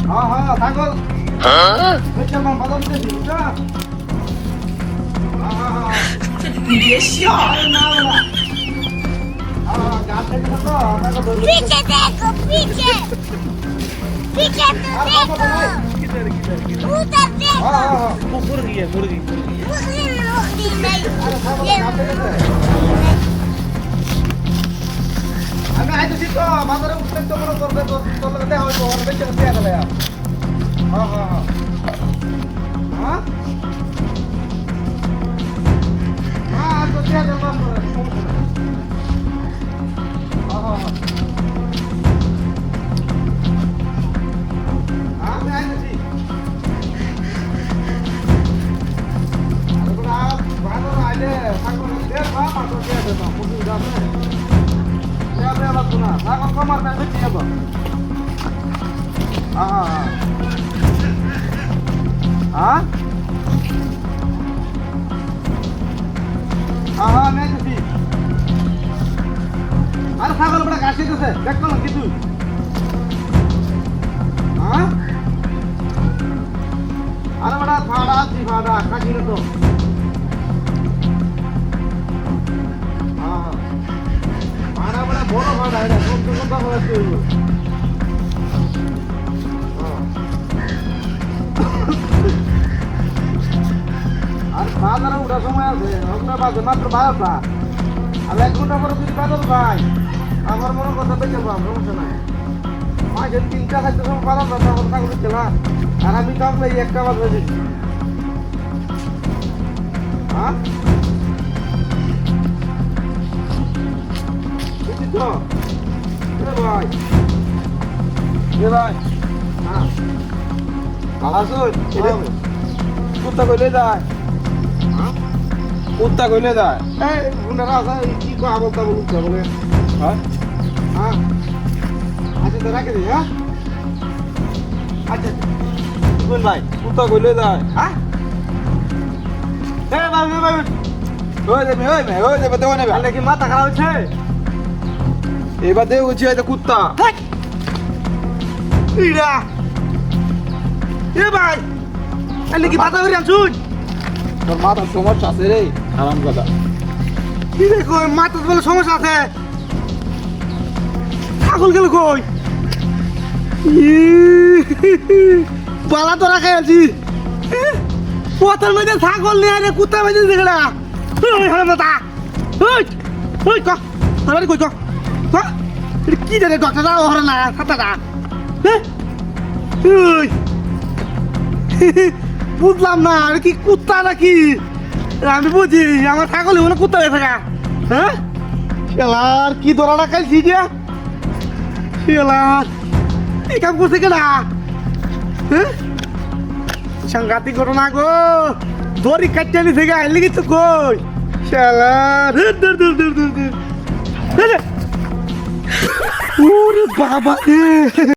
হ্যাঁ হ্যাঁ ছাগল হ্যাঁ বেচে আমার বাদাম দিয়েছি বুঝছো पीछे देखो पीछे पीछे तो देखो उधर देखो मुर्गी है मुर्गी मुर्गी नहीं ये আমি আইতেছি তো বাজারে উঠলেন তো মনে করবে তো তোর লগে দেখা হইব আর বেচে দিয়ে গেল হ্যাঁ হ্যাঁ হ্যাঁ হ্যাঁ হ্যাঁ তো দিয়ে গেল আমি আইতেছি বাজারে আইলে থাকবো দেখ মা তো দিয়ে দেব মুরগি যাবে Ya lah tuna, aku kamar tak beci apa? Ah? Naik tu sih. Ada sahaja pada kasih tu sih, dekk kalau gitu. Ada pada thada sih thada, kasih tu. বড় ভাড়া এটা কম তো কম ভাড়া করব আর বাজারে উঠার সময় আছে আপনার বাজে মাত্র 12টা আর 1 ঘন্টা পরে যদি বাজার ভাই আমার মনে কথা বেঁচে পাবো সমস্যা নাই মাঝে 3টা খাইতে সময় বাজার ব্যবসা করতে থাকলে চলা আর আমি তো আপনার 1টা বাজে দিচ্ছি হ্যাঁ তো ভাই ভাই হ্যাঁ আসুন কুত্তা কইলে যায় কুত্তা কইলে যায় এই উনারা আছে কি কো আবল তাবল উঠছে বলে হ্যাঁ হ্যাঁ আচ্ছা তো রাখে দিই হ্যাঁ আচ্ছা কোন ভাই কুত্তা কইলে যায় হ্যাঁ এ ভাই ভাই ওই দেবে দেবো নেবে আলে কি মাথা খারাপ হচ্ছে এবার দেখ হচ্ছে এটা কুত্তা ইরা এ ভাই আলে কি মাথা ধরে আনছুন তোর মাথা সমস্যা আছে রে আরাম কথা কি রে কই মাথা বলে সমস্যা আছে ছাগল গেল কই বালা তো রাখে আছি পথের মধ্যে ছাগল নিয়ে আরে কুত্তা বেঁধে দেখলা ওই হলো মাথা ওই ওই ক আরে কই ক কি জানে ডক্টররা ওহরে না খাতাটা বুঝলাম না আর কি কুত্তা নাকি আমি বুঝি আমার ছাগল মনে কুত্তা হয়ে থাকা হ্যাঁ খেলার কি দোড়াটা খাইছি যে খেলার এই কাম করছে কেনা হ্যাঁ সাংঘাতিক ঘটনা গো দড়ি কাটতে আনি থেকে আইলি কিন্তু কই খেলার ওরে বাবা রে